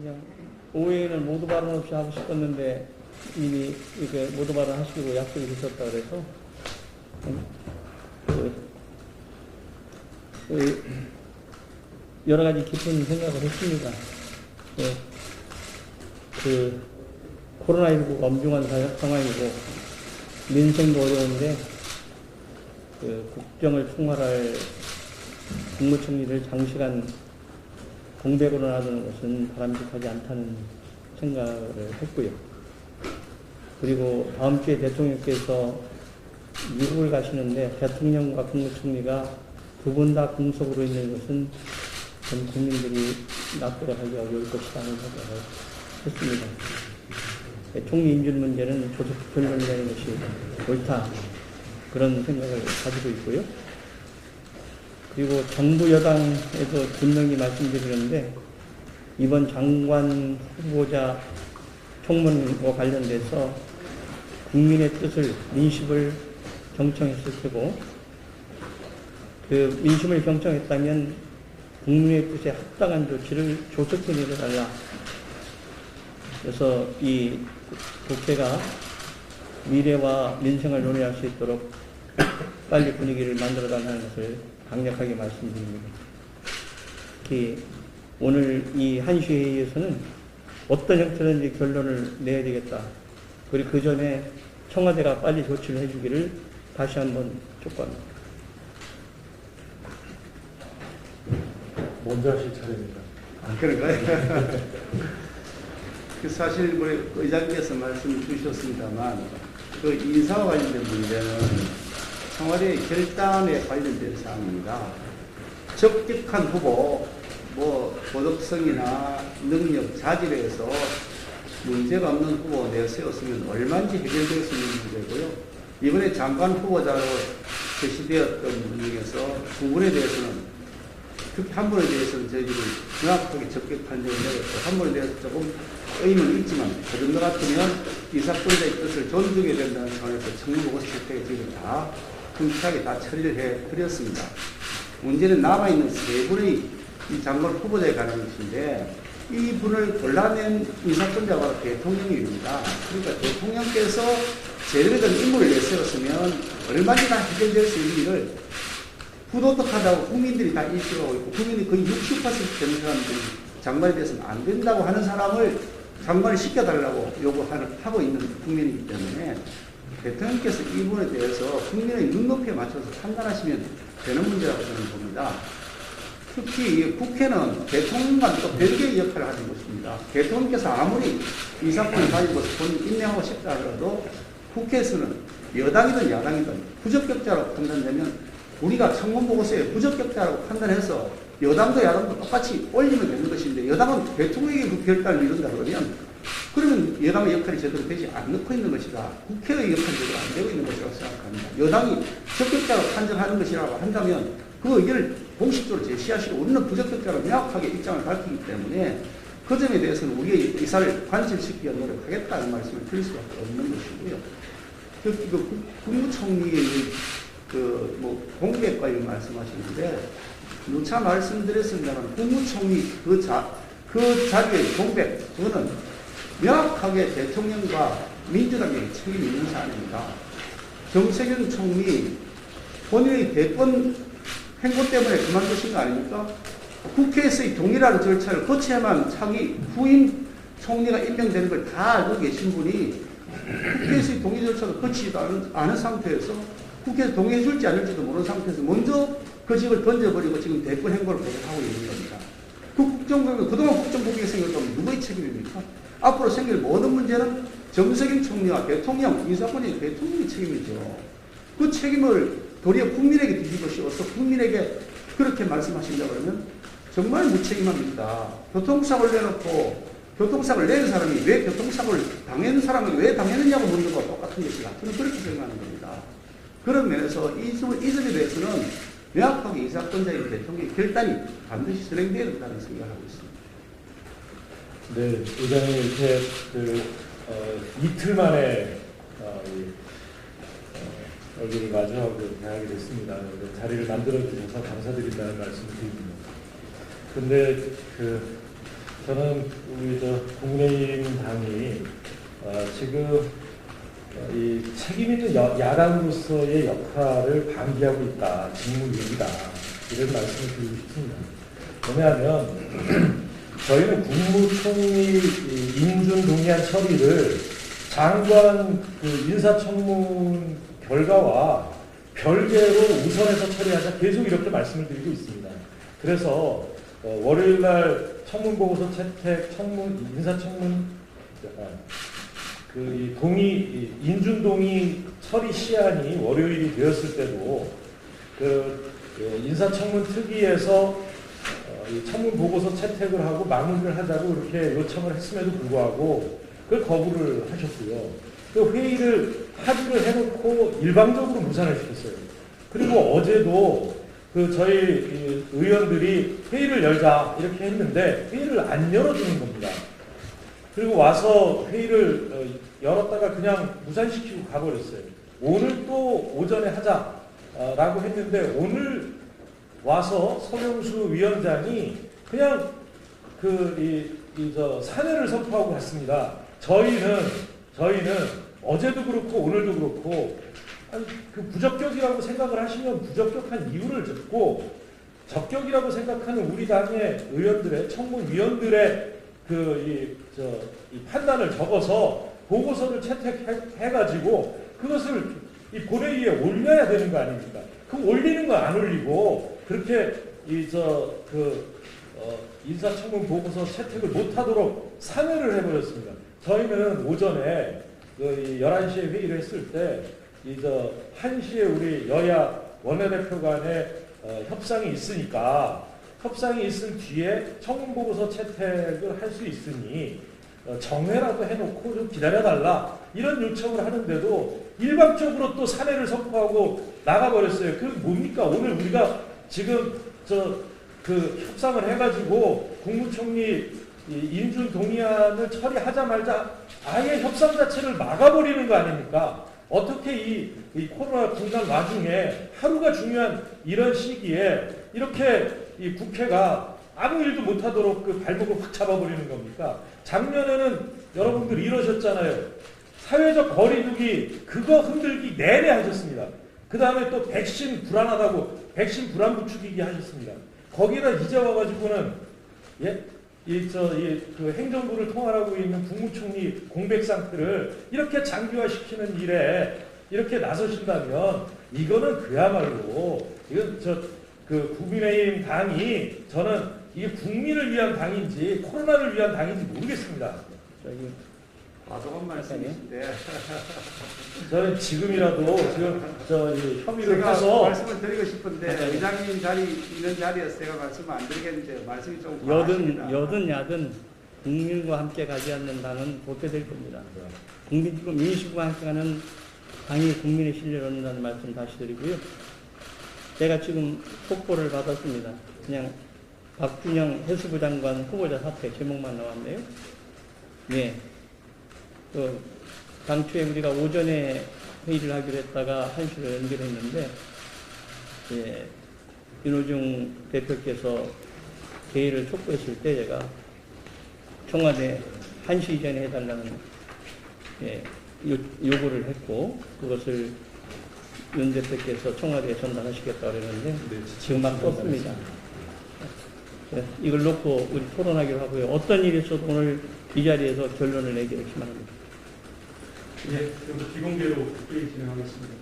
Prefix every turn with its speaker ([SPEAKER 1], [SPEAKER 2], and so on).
[SPEAKER 1] 그냥 오후에는 모두 발언 없이 하고 싶었는데 이미 이렇게 모두 발언 하시고 약속이 있었다 그래서 여러 가지 깊은 생각을 했습니다. 코로나19가 엄중한 상황이고 민생도 어려운데 국정을 총괄할 국무총리를 장시간 공백으로 놔두는 것은 바람직하지 않다는 생각을 했고요. 그리고 다음 주에 대통령께서 미국을 가시는데 대통령과 국무총리가 두 분 다 공석으로 있는 것은 전 국민들이 납득하기 어려울 것이라는 생각을 했습니다. 총리 임준 문제는 조속 결론이 되는 것이 옳다. 그런 생각을 가지고 있고요. 그리고 정부 여당에서 분명히 말씀드리는데 이번 장관 후보자 총문과 관련돼서 국민의 뜻을 민심을 경청했을 테고 그 민심을 경청했다면 국민의 뜻에 합당한 조치를 조속히 내려달라. 그래서 이 국회가 미래와 민생을 논의할 수 있도록 빨리 분위기를 만들어달라는 것을 강력하게 말씀드립니다. 특히 오늘 이 한시 회의에서는 어떤 형태든지 결론을 내야 되겠다. 그리고 그 전에 청와대가 빨리 조치를 해주기를 다시 한번 촉구합니다.
[SPEAKER 2] 먼저 하실 차례입니다.
[SPEAKER 3] 그런가요? 사실 우리 의장께서 말씀을 주셨습니다만 그 인사와 관련된 문제는 청와대의 결단에 관련된 사항입니다. 적격한 후보, 도덕성이나 능력, 자질에 해서 문제가 없는 후보 내세웠으면 얼마든지 해결될 수 있는 문제고요. 이번에 장관 후보자로 제시되었던 분 중에서 두 분에 대해서는 특히 한 분에 대해서는 저희들이 명확하게 적격한 적을 내렸고 한 분에 대해서 조금 의문이 있지만 그 정도 같으면 이사건자의 뜻을 존중해야 된다는 차원에서 청문보고 실태에 저희들 다 성실하게 다 처리를 해드렸습니다. 문제는 남아있는 세 분의 이 장관 후보자에 관한 것인데 이 분을 골라낸 인사권자가 바로 대통령입니다. 그러니까 대통령께서 제대로 된 인물을 내세웠으면 얼마든지 다 해결될 수 있는 일을 부도덕하다고 국민들이 다 인식하고 있고 국민이 거의 60% 되는 사람들이 장관이 돼서는 안 된다고 하는 사람을 장관을 시켜달라고 요구하고 있는 국민이기 때문에 대통령께서 이 부분에 대해서 국민의 눈높이에 맞춰서 판단하시면 되는 문제라고 저는 봅니다. 특히 국회는 대통령과 또 별개의 역할을 하는 것입니다. 대통령께서 아무리 이 사건을 가지고 본인 인내하고 싶다 하더라도 국회에서는 여당이든 야당이든 부적격자라고 판단되면 우리가 청문보고서에 부적격자라고 판단해서 여당도 야당도 똑같이 올리면 되는 것인데 여당은 대통령에게 그 결단을 이룬다 그러면 여당의 역할이 제대로 되지 않고 있는 것이다. 국회의 역할이 제대로 안 되고 있는 것이라고 생각합니다. 여당이 적격자로 판정하는 것이라고 한다면 그 의견을 공식적으로 제시하시고 우리는 부적격자로 명확하게 입장을 밝히기 때문에 그 점에 대해서는 우리의 의사를 관철시키기 위한 노력하겠다는 말씀을 드릴 수밖에 없는 것이고요. 특히 국무총리의 공백 관련 말씀하시는데 누차 말씀드렸습니다만 국무총리 그 자리의 공백 그거는 명확하게 대통령과 민주당의 책임이 있는 사안입니다. 정세균 총리 본인의 대권 행보 때문에 그만두신 거 아닙니까? 국회에서의 동일한 절차를 거쳐야만 차기 후임 총리가 임명되는 걸 다 알고 계신 분이 국회에서의 동의 절차를 거치지도 않은 상태에서 국회에서 동의해 줄지 않을지도 모르는 상태에서 먼저 그 직을 던져버리고 지금 대권 행보를 계속하고 있는 겁니다. 그동안 국정국익이 생겼다면 누구의 책임입니까? 앞으로 생길 모든 문제는 정세균 총리와 대통령, 인사권이 대통령의 책임이죠. 그 책임을 도리어 국민에게 뒤집어 씌워서 국민에게 그렇게 말씀하신다 그러면 정말 무책임합니다. 교통사고를 내놓고 교통사고를 낸 사람이 왜 교통사고를 당한 사람이 왜 당했느냐고 묻는 것과 똑같은 것이다. 저는 그렇게 생각하는 겁니다. 그런 면에서 이 점에 대해서는 명확하게 이사건자인 대통령의 결단이 반드시 실행되어야 된다는 생각을 하고 있습니다.
[SPEAKER 2] 네, 의장님 이렇게 이틀 만에 여기를 마주하고 대하게 됐습니다. 자리를 만들어 주셔서 감사드린다는 말씀을 드립니다. 근데 저는 우리 국민의힘 당이 지금 이 책임 있는 야당으로서의 역할을 방기하고 있다, 직무유기다 이런 말씀을 드리고 싶습니다. 왜냐하면 저희는 국무총리 인준 동의안 처리를 장관 인사청문 결과와 별개로 우선해서 처리하자 계속 이렇게 말씀을 드리고 있습니다. 그래서 월요일날 청문보고서 채택, 인사청문 인준 동의 처리 시한이 월요일이 되었을 때도 인사청문 특위에서 이 청문보고서 채택을 하고 마무리를 하자고 이렇게 요청을 했음에도 불구하고 그걸 거부를 하셨고요. 그 회의를 합의를 해놓고 일방적으로 무산을 시켰어요. 그리고 어제도 저희 의원들이 회의를 열자 이렇게 했는데 회의를 안 열어주는 겁니다. 그리고 와서 회의를 열었다가 그냥 무산시키고 가버렸어요. 오늘 또 오전에 하자라고 했는데 오늘 와서 서명수 위원장이 그냥 사내를 선포하고 갔습니다. 저희는 어제도 그렇고 오늘도 그렇고 부적격이라고 생각을 하시면 부적격한 이유를 듣고 적격이라고 생각하는 우리 당의 의원들의 청문위원들의 이 판단을 적어서 보고서를 채택해가지고 그것을 이 본회의에 올려야 되는 거 아닙니까? 그 올리는 거 안 올리고 그렇게 인사청문 보고서 채택을 못하도록 사내를 해버렸습니다. 저희는 오전에 11시에 회의를 했을 때 1시에 우리 여야 원내대표 간에 협상이 있으니까 협상이 있은 뒤에 청문보고서 채택을 할 수 있으니 정회라도 해놓고 좀 기다려달라 이런 요청을 하는데도 일방적으로 또 사내를 선포하고 나가버렸어요. 그게 뭡니까? 오늘 우리가 지금 협상을 해가지고 국무총리 인준 동의안을 처리하자 말자 아예 협상 자체를 막아버리는 거 아닙니까? 어떻게 이 코로나 국난 와중에 하루가 중요한 이런 시기에 이렇게 이 국회가 아무 일도 못하도록 발목을 확 잡아버리는 겁니까? 작년에는 여러분들 이러셨잖아요. 사회적 거리두기 그거 흔들기 내내 하셨습니다. 그 다음에 또 백신 불안하다고 백신 불안 부추기기 하셨습니다. 거기다 이제 와가지고는 행정부를 통할하고 있는 국무총리 공백 상태를 이렇게 장기화시키는 일에 이렇게 나서신다면 이거는 그야말로 국민의힘 당이 저는 이게 국민을 위한 당인지 코로나를 위한 당인지 모르겠습니다.
[SPEAKER 3] 과도한 말씀이신데
[SPEAKER 2] 저는 지금이라도 협의를
[SPEAKER 3] 제가
[SPEAKER 2] 해서
[SPEAKER 3] 말씀을 드리고 싶은데 의장님 있는 자리에서 제가 말씀을 안 드리겠는데 말씀이 좀 과하십니다.
[SPEAKER 1] 여든 야든 국민과 함께 가지 않는 당은 도태될 겁니다. 국민과 민심과 함께 가는 당이 국민의 신뢰를 얻는다는 말씀 다시 드리고요. 제가 지금 속보를 받았습니다. 그냥 박준영 해수부 장관 후보자 사퇴 제목만 나왔네요. 네. 당초에 우리가 오전에 회의를 하기로 했다가 1시로 연결했는데, 윤호중 대표께서 회의를 촉구했을 때 제가 청와대 1시 이전에 해달라는 요구를 했고, 그것을 윤 대표께서 청와대에 전달하시겠다고 그랬는데, 지금 막 떴습니다. 이걸 놓고 우리 토론하기로 하고요. 어떤 일이 있어도 오늘 이 자리에서 결론을 내기를 희망합니다.
[SPEAKER 4] 예, 비공개로 회의 진행하겠습니다.